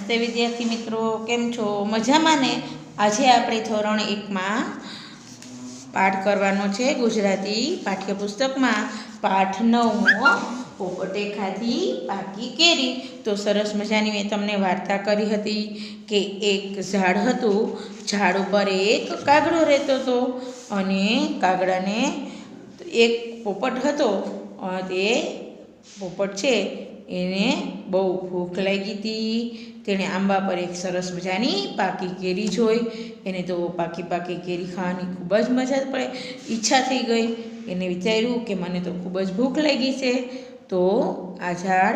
નમસ્તે વિદ્યાર્થી મિત્રો, કેમ છો? મજામાં ને? આજે આપણે ધોરણ 1માં પાઠ કરવાનો છે ગુજરાતી પાઠ્યપુસ્તકમાં પાઠ 9મો પોપટે ખાધી પાકી કેરી. તો સરસ મજાની મેં તમને વાર્તા કરી હતી કે એક ઝાડ હતું, ઝાડ ઉપર એક કાગડો રહેતો હતો અને કાગડાને એક પોપટ હતો. તે પોપટ છે એને બહુ ભૂખ લાગી હતી. તેણે આંબા પર એક સરસ મજાની પાકી કેરી જોઈ. એને તો પાકી કેરી ખાવાની ખૂબ જ મજા પડે, ઈચ્છા થઈ ગઈ. એને વિચાર્યું કે મને તો ખૂબ જ ભૂખ લાગી છે, તો આ ઝાડ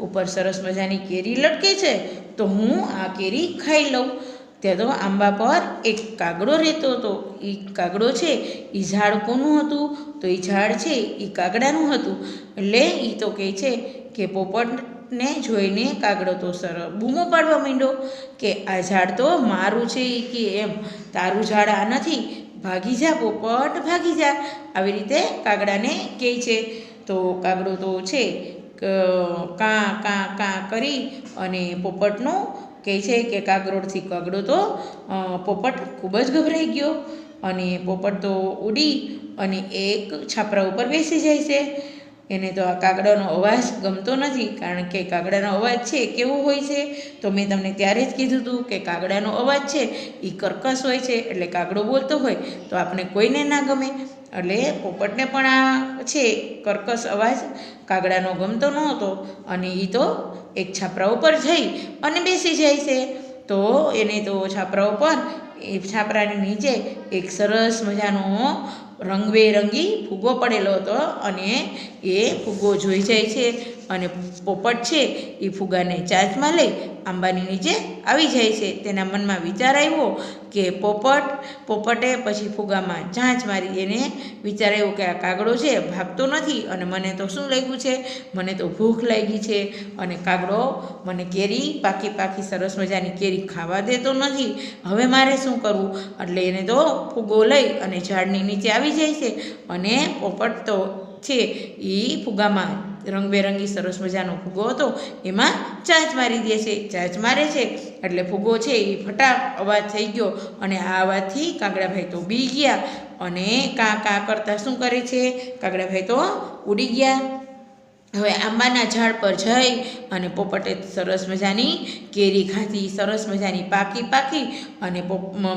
ઉપર સરસ મજાની કેરી લટકે છે, તો હું આ કેરી ખાઈ લઉં. ત્યાં તો આંબા પર એક કાગડો રહેતો હતો. એ કાગડો છે એ ઝાડ કોનું હતું? તો એ ઝાડ છે એ કાગડાનું હતું. એટલે એ તો કહે છે કે પોપટને જોઈને કાગડો તો બૂમો પાડવા માંડ્યો કે આ ઝાડ તો મારું છે. એ કે એમ તારું ઝાડ આ નથી, ભાગી જા પોપટ, ભાગી જા. આવી રીતે કાગડાને કહે છે. તો કાગડો તો છે કાં કાં કાં કરી અને પોપટનું કહે છે કે કાગડોથી કાગડો તો પોપટ ખૂબ જ ગભરાઈ ગયો અને પોપટ તો ઉડી અને એક છાપરા ઉપર બેસી જાય છે. એને તો આ કાગડાનો અવાજ ગમતો નથી, કારણ કે કાગડાનો અવાજ છે કેવો હોય છે? તો મેં તમને ત્યારે જ કીધું હતું કે કાગડાનો અવાજ છે એ કર્કશ હોય છે. એટલે કાગડો બોલતો હોય તો આપણે કોઈને ના ગમે. એટલે પોપટને પણ આ છે કર્કશ અવાજ કાગડાનો ગમતો નહોતો અને એ તો એક છાપરા ઉપર જઈ અને બેસી જાય છે. તો એને તો છાપરા ઉપર, એ છાપરાની નીચે એક સરસ મજાનો રંગબેરંગી ફુગ્ગો પડેલો હતો અને એ ફુગ્ગો જોઈ જાય છે. અને પોપટ છે એ ફુગ્ગાને ચાંચમાં લઈ આંબાની નીચે આવી જાય છે. તેના મનમાં વિચાર આવ્યો કે પોપટે પછી ફુગ્ગામાં ચાંચ મારી. એને વિચાર આવ્યો કે આ કાગડો છે ભાગતો નથી અને મને તો શું લાગ્યું છે? મને તો ભૂખ લાગી છે અને કાગડો મને કેરી પાકી સરસ મજાની કેરી ખાવા દેતો નથી. હવે મારે શું કરવું? એટલે એને તો ફુગ્ગો લઈ અને ઝાડની નીચે આવી જાય છે અને પોપટ તો છે એ ફુગ્ગામાં રંગબેરંગી સરસ મજાનો ફુગ્ગો હતો એમાં ચાંચ મારી દે છે. ચાંચ મારે છે એટલે ફુગ્ગો છે એ ફટાક અવાજ થઈ ગયો અને આ અવાજથી કાગડાભાઈ તો બી ગયા અને કાં કાં કરતાં શું કરે છે? કાગડાભાઈ તો ઉડી ગયા. હવે આંબાના ઝાડ પર જઈ અને પોપટે સરસ મજાની કેરી ખાધી, સરસ મજાની પાકી અને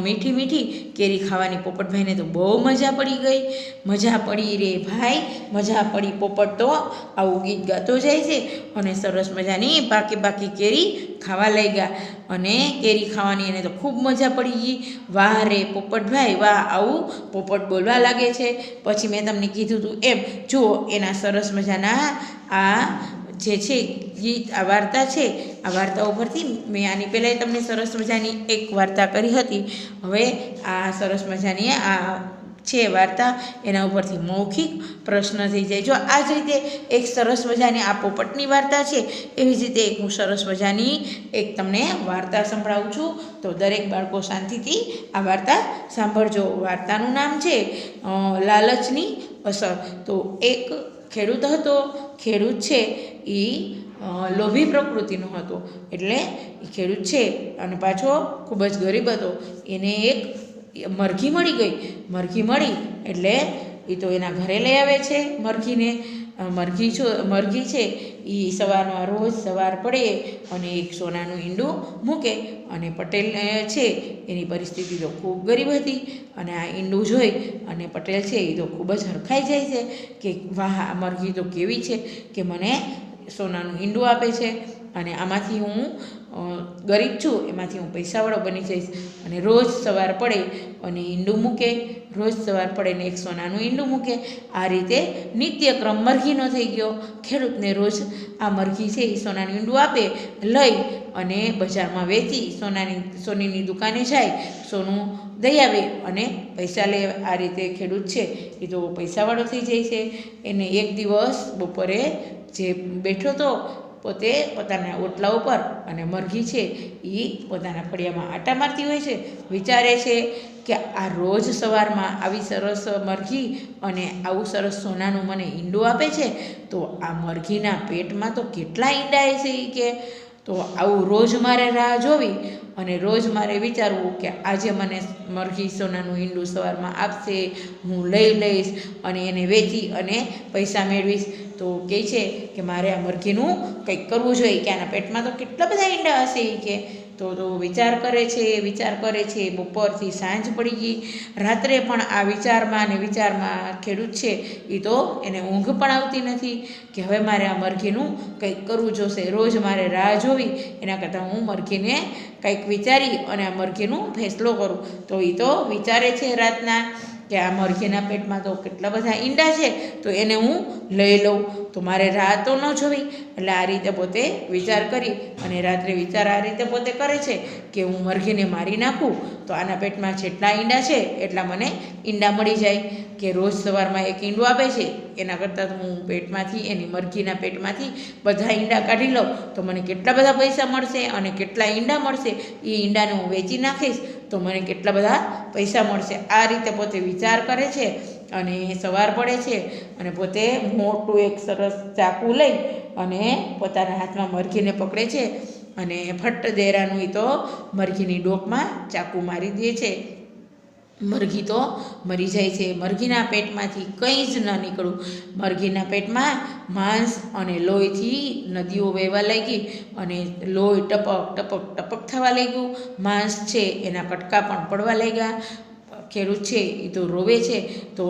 મીઠી કેરી ખાવાની પોપટભાઈને તો બહુ મજા પડી ગઈ. મજા પડી રે ભાઈ, મજા પડી. પોપટ તો આવું ગીત ગાતો જાય છે અને સરસ મજાની પાકી કેરી ખાવા લાગ્યા અને કેરી ખાવાની એને તો ખૂબ મજા પડી ગઈ. વાહ રે પોપટભાઈ વાહ, આવું પોપટ બોલવા લાગે છે. પછી મેં તમને કીધું હતું એમ જુઓ, એના સરસ મજાના આ જે છે ગીત, આ વાર્તા છે. આ વાર્તા ઉપરથી મેં આની પહેલાં તમને સરસ મજાની એક વાર્તા કરી હતી. હવે આ સરસ મજાની આ છે વાર્તા, એના ઉપરથી મૌખિક પ્રશ્ન થઈ જાય. જો આ જ રીતે એક સરસ મજાની આ પોપટની વાર્તા છે, એવી જ રીતે એક હું સરસ મજાની એક તમને વાર્તા સંભળાવું છું. તો દરેક બાળકો શાંતિથી આ વાર્તા સાંભળજો. વાર્તાનું નામ છે લાલચની અસર. તો એક ખેડૂત હતો. ખેડૂત છે એ લોભી પ્રકૃતિનો હતો. એટલે એ ખેડૂત છે અને પાછો ખૂબ જ ગરીબ હતો. એને એક મરઘી મળી ગઈ. મરઘી મળી એટલે એ તો એના ઘરે લઈ આવે છે મરઘીને. મરઘી છે એ સવારમાં રોજ સવાર પડે અને એક સોનાનું ઈંડું મૂકે. અને પટેલ છે એની પરિસ્થિતિ તો ખૂબ ગરીબ હતી અને આ ઈંડું જોઈ અને પટેલ છે એ તો ખૂબ જ હરખાઈ જાય છે કે વાહ, આ મરઘી તો કેવી છે કે મને સોનાનું ઈંડું આપે છે અને આમાંથી હું ગરીબ છું, એમાંથી હું પૈસાવાળો બની જઈશ. અને રોજ સવાર પડે અને ઈંડું મૂકે, રોજ સવાર પડે ને એક સોનાનું ઈંડું મૂકે. આ રીતે નિત્યક્રમ મરઘીનો થઈ ગયો. ખેડૂતને રોજ આ મરઘી છે એ સોનાનું ઈંડું આપે, લઈ અને બજારમાં વેચી સોનીની દુકાને જાય, સોનું દઈ આવે અને પૈસા લે. આ રીતે ખેડૂત છે એ તો પૈસાવાળો થઈ જાય છે. એને એક દિવસ બપોરે જે બેઠો હતો પોતે પોતાના ઓટલા ઉપર અને મરઘી છે એ પોતાના ફળિયામાં આટા મારતી હોય છે. વિચારે છે કે આ રોજ સવારમાં આવી સરસ મરઘી અને આવું સરસ સોનાનું મને ઈંડું આપે છે, તો આ મરઘીના પેટમાં તો કેટલા ઈંડા છે. એ કે તો આવું રોજ મારે રાહ જોવી અને રોજ મારે વિચારવું કે આજે મને મરઘી સોનાનું ઈંડું સવારમાં આપશે, હું લઈ લઈશ અને એને વેચી અને પૈસા મેળવીશ. તો કહે છે કે મારે આ મરઘીનું કંઈક કરવું જોઈએ, કે આના પેટમાં તો કેટલા બધા ઈંડા હશે એ કે. તો વિચાર કરે છે. બપોરથી સાંજ પડી ગઈ. રાત્રે પણ આ વિચારમાં ને વિચારમાં ખેડૂત છે એ તો એને ઊંઘ પણ આવતી નથી કે હવે મારે આ મરઘીનું કંઈક કરવું જોશે. રોજ મારે રાહ જોવી એના કરતાં હું મરઘીને કંઈક વિચારી અને આ મરઘીનું ફેંસલો કરું. તો એ તો વિચારે છે રાતના કે આ મરઘીના પેટમાં તો કેટલા બધા ઈંડા છે, તો એને હું લઈ લઉં, તો મારે રાહ તો ન જોવી. એટલે આ રીતે પોતે વિચાર કરી અને રાત્રે વિચાર આ રીતે પોતે કરે છે કે હું મરઘીને મારી નાખું તો આના પેટમાં જેટલા ઈંડા છે એટલા મને ઈંડા મળી જાય. કે રોજ સવારમાં એક ઈંડું આપે છે એના કરતાં તો હું પેટમાંથી એની મરઘીના પેટમાંથી બધા ઈંડા કાઢી લઉં તો મને કેટલા બધા પૈસા મળશે અને કેટલા ઈંડા મળશે એ ઈંડાને હું વેચી નાખીશ તો મને કેટલા બધા પૈસા મળશે. આ રીતે પોતે વિચાર કરે છે અને સવાર પડે છે અને પોતે મોટું એક સરસ ચાકુ લઈ અને પોતાના હાથમાં મરઘીને પકડે છે અને ફટ દેરાનું તો મરઘીની ડોકમાં ચાકુ મારી દે છે. મરઘી તો મરી જાય છે. મરઘીના પેટમાંથી કંઈ જ ન નીકળ્યું. મરઘીના પેટમાં માંસ અને લોહીથી નદીઓ વહેવા લાગી અને લોહી ટપક ટપક ટપક થવા લાગ્યું. માંસ છે એના કટકા પણ પડવા લાગ્યા. ખેડૂત છે એ તો રોવે છે, તો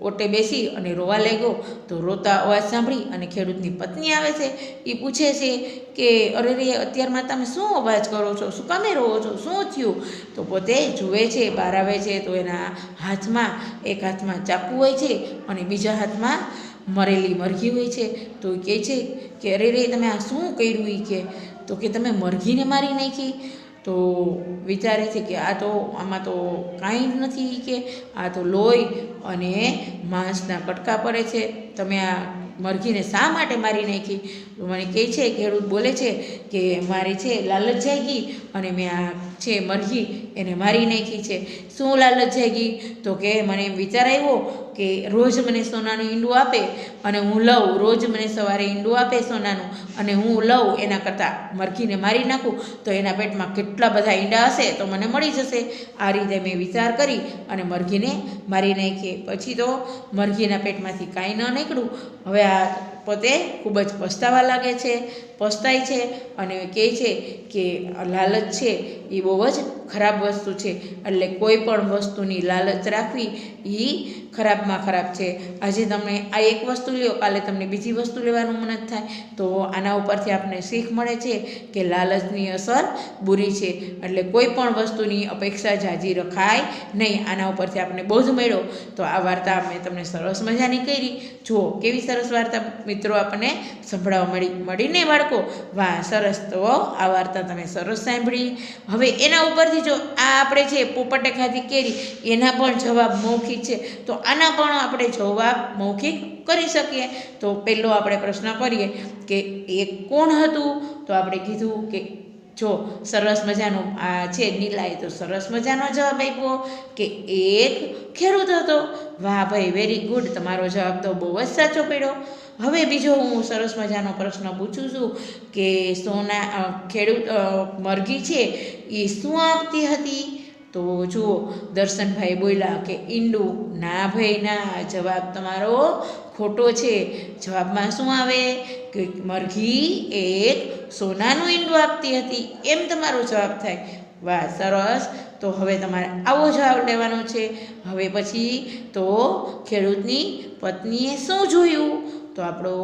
ઓટે બેસી અને રોવા લાગ્યો. તો રોતા અવાજ સાંભળી અને ખેડૂતની પત્ની આવે છે. એ પૂછે છે કે અરે રે અત્યારમાં તમે શું અવાજ કરો છો, શું કામે રોવો છો, શું થયું? તો પોતે જુએ છે, બહાર આવે છે તો એના હાથમાં એક હાથમાં ચાકુ હોય છે અને બીજા હાથમાં મરેલી મરઘી હોય છે. તો કહે છે કે અરે રે તમે આ શું કર્યું? એ કે તો કે તમે મરઘીને મારી નાખી. તો વિચારે છે કે આમાં તો કાંઈ જ નથી, કે આ તો લોહી અને માંસના કટકા પડે છે, તમે આ મરઘીને શા માટે મારી નાખી? તો મને કહે છે, ખેડૂત બોલે છે કે મારે છે લાલચ જાગી અને મેં આ છે મરઘી એને મારી નાખી છે. શું લાલચ જાગી? તો કે મને એમ વિચાર આવ્યો કે રોજ મને સોનાનું ઈંડું આપે અને હું લઉં, રોજ મને સવારે ઈંડું આપે સોનાનું અને હું લઉં, એના કરતાં મરઘીને મારી નાખું તો એના પેટમાં કેટલા બધા ઈંડા હશે તો મને મળી જશે. આ રીતે મેં વિચાર કરી અને મરઘીને મારી નાખી. પછી તો મરઘીના પેટમાંથી કાંઈ ન નીકળ્યું. હવે આ પોતે ખૂબ જ પસ્તાય છે અને કહે છે કે લાલચ છે એ બહુ જ ખરાબ વસ્તુ છે. એટલે કોઈ પણ વસ્તુની લાલચ રાખવી એ ખરાબમાં ખરાબ છે. આજે તમે આ એક વસ્તુ લ્યો, કાલે તમને બીજી વસ્તુ લેવાનું મન જ થાય. તો આના ઉપરથી આપણને શીખ મળે છે કે લાલચની અસર બુરી છે. એટલે કોઈ પણ વસ્તુની અપેક્ષા જાજી રખાય નહીં. આના ઉપરથી આપણે બોધ મળ્યો. તો આ વાર્તા મેં તમને સરસ મજાની કરી. જુઓ કેવી સરસ વાર્તા મિત્રો આપણને સંભળાવવા મળીને બાળકો. વાહ સરસ. તો આ વાર્તા તમે સરસ સાંભળી. હવે એના ઉપરથી જો આ આપણે છે પોપટે ખાધી કેરી, એના પણ જવાબ મૌખિક છે. તો આના પણ આપણે જવાબ મૌખિક કરી શકીએ. તો પહેલો આપણે પ્રશ્ન કરીએ કે એક કોણ હતું? તો આપણે કીધું કે જો સરસ મજાનો આ છે નીલાએ તો સરસ મજાનો જવાબ આપ્યો કે એક ખેડૂત હતો. વાહ ભાઈ, વેરી ગુડ, તમારો જવાબ તો બહુ જ સાચો પડ્યો. હવે બીજો હું સરસ મજાનો પ્રશ્ન પૂછું છું કે મરઘી છે એ શું આપતી હતી? તો જુઓ દર્શનભાઈ બોલ્યા કે ઈંડું. ના ભાઈ ના, જવાબ તમારો ખોટો છે. જવાબમાં શું આવે કે મરઘી એક સોનાનું ઈંડું આપતી હતી, એમ તમારો જવાબ થાય. વાહ સરસ. તો હવે તમારે આવો જવાબ લેવાનો છે. હવે પછી તો ખેડૂતની પત્નીએ શું જોયું? તો આપણો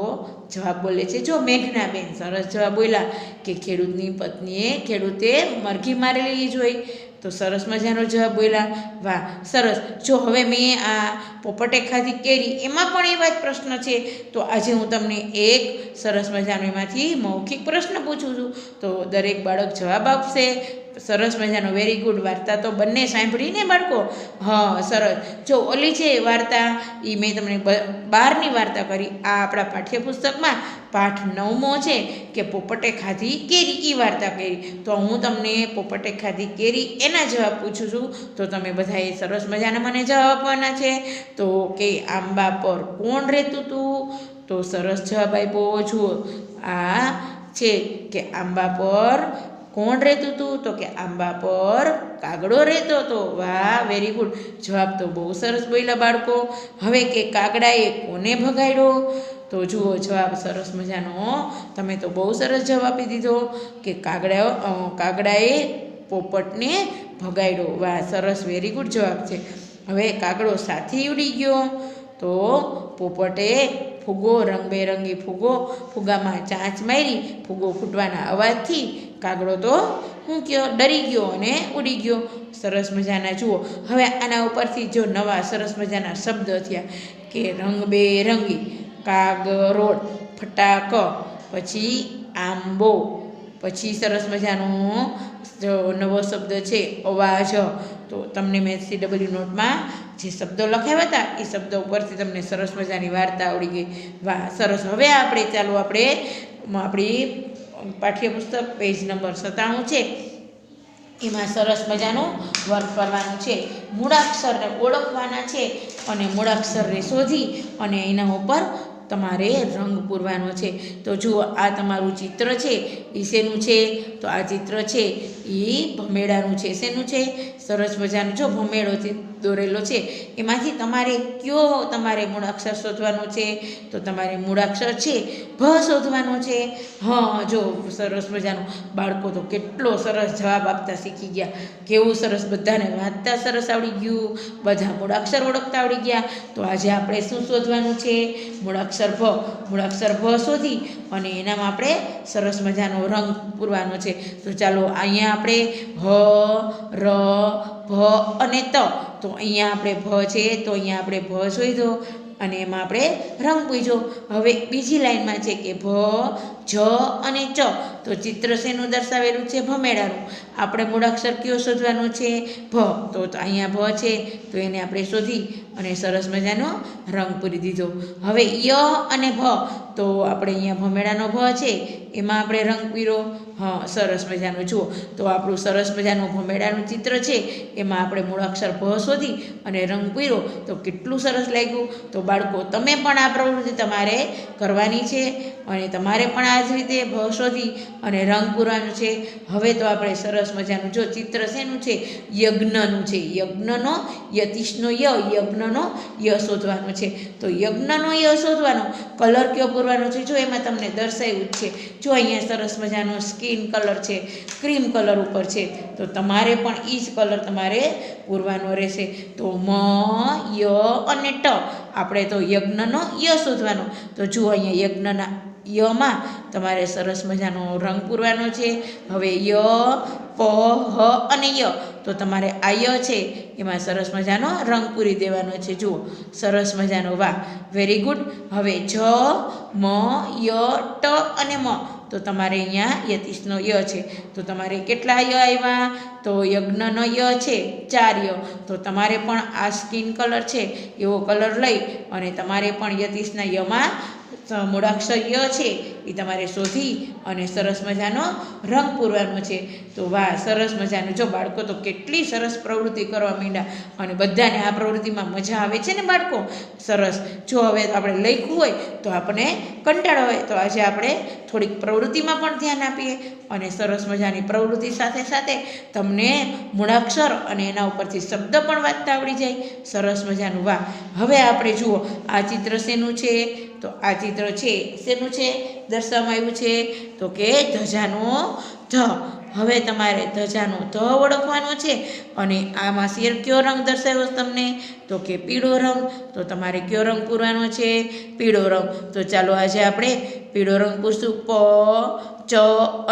જવાબ બોલે છે જો મેઘનાબેન સરસ જવાબ બોલ્યા કે ખેડૂતે મરઘી મારેલી જોઈ. તો સરસ મજાનો જવાબ બોલ્યા. વાહ સરસ. જો હવે મેં આ પોપટે ખાધી કેરી, એમાં પણ એવા જ પ્રશ્ન છે. તો આજે હું તમને એક સરસ મજાનો એમાંથી મૌખિક પ્રશ્ન પૂછું છું. તો દરેક બાળક જવાબ આપશે. સરસ મજાનો વેરી ગુડ. વાર્તા તો બંને સાંભળીને બાળકો? હા સરસ. જો ઓલી છે વાર્તા એ મેં તમને 12ની વાર્તા કરી. આ આપણા પાઠ્યપુસ્તકમાં પાઠ 9મો છે કે પોપટે ખાધી કેરી, એ વાર્તા કરી. તો હું તમને પોપટે ખાધી કેરી એના જવાબ પૂછું છું. તો તમે બધાએ સરસ મજાના મને જવાબ આપવાના છે. તો કે આંબા પર કોણ રહેતું હતું? તો સરસ જવાબ આપ્યો. જુઓ આ છે કે આંબા પર કોણ રહેતું હતું? તો કે આંબા પર કાગડો રહેતો હતો. વાહ, વેરી ગુડ. જવાબ તો બહુ સરસ બોલ્યા બાળકો. હવે કે કાગડાએ કોને ભગાડ્યો? તો જુઓ જવાબ સરસ મજાનો, તમે તો બહુ સરસ જવાબ આપી દીધો કે કાગડાએ પોપટને ભગાડ્યો. વાહ, સરસ, વેરી ગુડ જવાબ છે. હવે કાગડો સાથે ઉડી ગયો તો પોપટે ફુગ્ગો, રંગબેરંગી ફુગ્ગામાં ચાંચ મારી. ફુગ્ગો ફૂટવાના અવાજથી કાગડો તો શું કયો, ડરી ગયો અને ઉડી ગયો. સરસ મજાના જુઓ. હવે આના ઉપરથી જો નવા સરસ મજાના શબ્દ થયા કે રંગબેરંગી, કાગરોળ, ફટાક, પછી આંબો, પછી સરસ મજાનો નવો શબ્દ છે અવાજ. તો તમને મેં CW નોટમાં જે શબ્દો લખાવ્યા હતા એ શબ્દો ઉપરથી તમને સરસ મજાની વાર્તા આવડી ગઈ. વાહ, સરસ. હવે આપણી પાઠ્યપુસ્તક પેજ નંબર 97 છે, એમાં સરસ મજાનું વર્ક કરવાનું છે. મૂળાક્ષરને ઓળખવાના છે અને મૂળાક્ષરને શોધી અને એના ઉપર તમારે રંગ પૂરવાનો છે. તો જુઓ, આ તમારું ચિત્ર છે એ શેનું છે? તો આ ચિત્ર છે એ ભમેડાનું છે. શેનું છે? સરસ મજાનું જો ભમેડો દોરેલો છે. એમાંથી તમારે મૂળાક્ષર શોધવાનો છે. તો તમારે મૂળાક્ષર છે ભ શોધવાનો છે. હા, જો સરસ મજાનું. બાળકો તો કેટલો સરસ જવાબ આપતા શીખી ગયા. કેવું સરસ, બધાને વાંચતા સરસ આવડી ગયું, બધા મૂળાક્ષર ઓળખતા આવડી ગયા. તો આજે આપણે શું શોધવાનું છે? મૂળાક્ષર ભ શોધી અને એનામાં આપણે સરસ મજાનો રંગ પૂરવાનો છે. તો ચાલો, અહીંયા આપણે હ, ર, ભ અને ત. તો અહીંયા આપણે ભ છે તો અહીંયા આપણે ભ શોધ્યો અને એમાં આપણે રંગ પૂર્યો. હવે બીજી લાઈનમાં છે કે ભ, જ અને ચ. તો ચિત્ર શેનું દર્શાવેલું છે? ભમેડાનું. આપણે મૂળાક્ષર કયો શોધવાનો છે? ભ. તો અહીંયા ભ છે તો એને આપણે શોધી અને સરસ મજાનો રંગ પૂરી દીધો. હવે ય અને ભ. તો આપણે અહીંયા ભમેડાનો ભ છે એમાં આપણે રંગ પૂર્યો. હા, સરસ મજાનું. જુઓ, તો આપણું સરસ મજાનું ભમેડાનું ચિત્ર છે એમાં આપણે મૂળાક્ષર ભ શોધી અને રંગ પૂર્યો. તો કેટલું સરસ લાગ્યું. તો બાળકો, તમે પણ આ પ્રવૃત્તિ તમારે કરવાની છે અને તમારે પણ આ જ રીતે ભ શોધી અને રંગ પૂરવાનું છે. હવે તો આપણે સરસ મજાનું જો ચિત્ર શેનું છે? યજ્ઞનું છે. યજ્ઞનો યતિશનો યજ્ઞનો ય શોધવાનો છે. તો યજ્ઞનો ય શોધવાનો. કલર કયો પૂરવાનો છે? જો એમાં તમને દર્શાવ્યું જ છે. જો અહીંયા સરસ મજાનો સ્કિન કલર છે, ક્રીમ કલર ઉપર છે. તો તમારે પણ એ જ કલર તમારે પૂરવાનો રહેશે. તો મ, ય અને ટ. આપણે તો યજ્ઞનો ય શોધવાનો. તો જુઓ, અહીંયા યજ્ઞના યમાં તમારે સરસ મજાનો રંગ પૂરવાનો છે. હવે ય, પ, હ અને ય. તો તમારે આ ય છે એમાં સરસ મજાનો રંગ પૂરી દેવાનો છે. જુઓ, સરસ મજાનો. વાહ, વેરી ગુડ. હવે જ, મ, ય, ટ અને મ. તો તમારે અહીંયા યતિશનો ય છે. તો તમારે કેટલા ય આવ્યા? તો યજ્ઞનો ય છે 4 ય. તો તમારે પણ આ સ્કિન કલર છે એવો કલર લઈ અને તમારે પણ યતિશના યમાં મૂળાક્ષર ય છે એ તમારે શોધી અને સરસ મજાનો રંગ પૂરવાનો છે. તો વાહ, સરસ મજાનું. જો બાળકો તો કેટલી સરસ પ્રવૃત્તિ કરવા માંડ્યા અને બધાને આ પ્રવૃત્તિમાં મજા આવે છે ને બાળકો? સરસ. જો હવે આપણે લખ્યું હોય તો આપણને કંટાળો હોય તો આજે આપણે થોડીક પ્રવૃત્તિમાં પણ ધ્યાન આપીએ અને સરસ મજાની પ્રવૃત્તિ સાથે સાથે તમને મૂળાક્ષર અને એના ઉપરથી શબ્દ પણ વાંચતા આવડી જાય. સરસ મજાનું. વાહ. હવે આપણે જુઓ, આ ચિત્ર શેનું છે? તો આ ચિત્ર છે શેનું છે? દર્શાવવામાં આવ્યું છે તો કે ધજાનો ધ. હવે તમારે ધજાનો ધ ઓળખવાનો છે અને આમાં શેર કયો રંગ દર્શાવ્યો તમને? તો કે પીળો રંગ. તો તમારે કયો રંગ પૂરવાનો છે? પીળો રંગ. તો ચાલો આજે આપણે પીળો રંગ પૂરશું. પ, ચ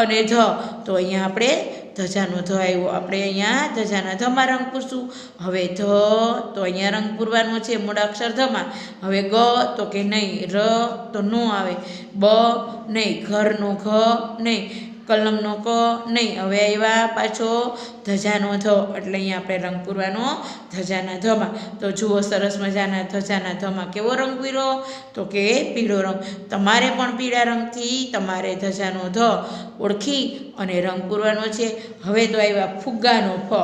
અને ધ. તો અહીંયા આપણે ધજાનો ધ આવ્યો. આપણે અહીંયા ધજાના ધમાં રંગ પૂરશું. હવે ધ, તો અહીંયા રંગ પૂરવાનો છે મૂળાક્ષર ધમાં. હવે ગ, તો કે નહીં. ર, તો નો આવે. બ, નહીં. ઘરનો ઘ, નહીં. કલમનો ક, નહીં. હવે આવ્યા પાછો ધજાનો ધ. એટલે અહીંયા આપણે રંગ પૂરવાનો ધજાના ધમાં. તો જુઓ, સરસ મજાના ધજાના ધમાં કેવો રંગ પૂર્યો? તો કે પીળો રંગ. તમારે પણ પીળા રંગથી તમારે ધજાનો ધ ઓળખી અને રંગ પૂરવાનો છે. હવે તો આવ્યા ફુગ્ગાનો ફ.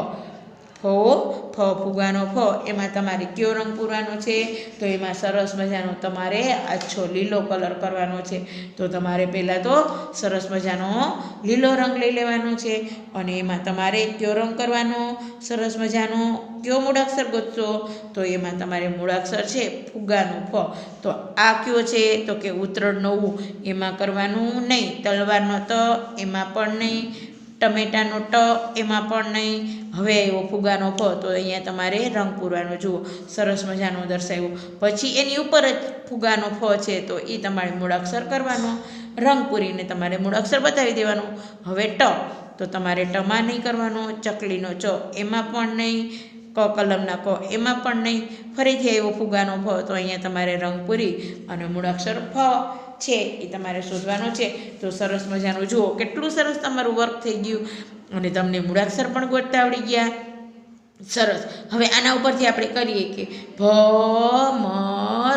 ફ ફુગાનો ફ એમાં તમારે કયો રંગ પૂરવાનો છે? તો એમાં સરસ મજાનો તમારે આછો લીલો કલર કરવાનો છે. તો તમારે પહેલાં તો સરસ મજાનો લીલો રંગ લઈ લેવાનો છે અને એમાં તમારે કયો રંગ કરવાનો? સરસ મજાનો કયો મૂળાક્ષર ગોતશો? તો એમાં તમારે મૂળાક્ષર છે ફુગાનો ફ. તો આ કયો છે? તો કે ઉત્તરણ 9 એમાં કરવાનું નહીં. તલવારનો ત એમાં પણ નહીં. ટમેટાનો ટ એમાં પણ નહીં. હવે આવ્યો ફુગાનો ફ. તો અહીંયા તમારે રંગ પૂરવાનો. જુઓ સરસ મજાનો દર્શાવ્યો. પછી એની ઉપર જ ફુગાનો ફ છે તો એ તમારે મૂળાક્ષર કરવાનો. રંગ પૂરીને તમારે મૂળાક્ષર બતાવી દેવાનું. હવે ટ તો તમારે ટમાં નહીં કરવાનો. ચકલીનો ચ એમાં પણ નહીં. ક કલમના ક એમાં પણ નહીં. ફરીથી આવ્યો ફુગાનો ફ. તો અહીંયા તમારે રંગ પૂરી અને મૂળાક્ષર ફ છે એ તમારે શોધવાનો છે. તો સરસ મજાનું જુઓ કેટલું સરસ તમારું વર્ક થઈ ગયું અને તમને મૂળાક્ષર પણ ગોતતા આવડી ગયા. સરસ. હવે આના ઉપરથી આપણે કરીએ કે ભ મ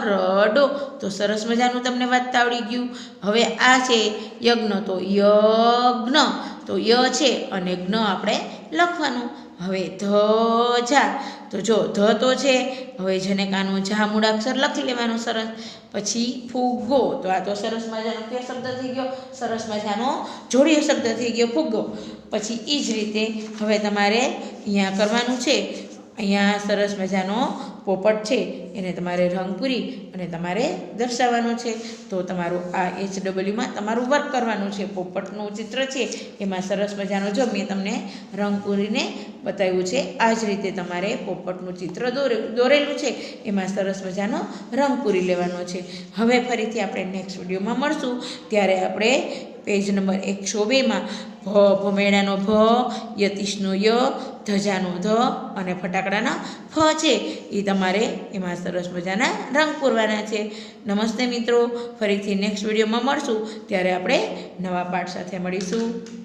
ર ડો. તો સરસ મજાનું તમને વાંચતા આવડી ગયું. હવે આ છે યજ્ઞ. તો યજ્ઞ તો ય છે અને જ્ઞ આપણે લખવાનું. હવે ધજા તો જો ધ તો છે. હવે જેને કાનો જા મૂળાક્ષર લખી લેવાનું સરસ. પછી ફુગ્ગો તો આ તો સરસ મજાનો કયો શબ્દ થઈ ગયો? સરસ મજાનો જોડિયો શબ્દ થઈ ગયો ફુગ્ગો. પછી એ જ રીતે હવે તમારે અહીંયા કરવાનું છે. અહીંયા સરસ મજાનો પોપટ છે એને તમારે રંગ પૂરી અને તમારે દર્શાવવાનો છે. તો તમારું આ HWમાં તમારું વર્ક કરવાનું છે. પોપટનું ચિત્ર છે એમાં સરસ મજાનો જો મેં તમને રંગ પૂરીને બતાવ્યું છે. આ જ રીતે તમારે પોપટનું ચિત્ર દોરેલું છે એમાં સરસ મજાનો રંગ પૂરી લેવાનો છે. હવે ફરીથી આપણે નેક્સ્ટ વિડીયોમાં મળશું. ત્યારે આપણે પેજ નંબર 102માં ભમેડાનો ભ, યતીશનો ય, ધજાનો ધ અને ફટાકડાના ફ છે એ તમારે એમાં સરસ મજાના રંગ પૂરવાના છે. નમસ્તે મિત્રો, ફરીથી નેક્સ્ટ વિડીયોમાં મળશું ત્યારે આપણે નવા પાઠ સાથે મળીશું.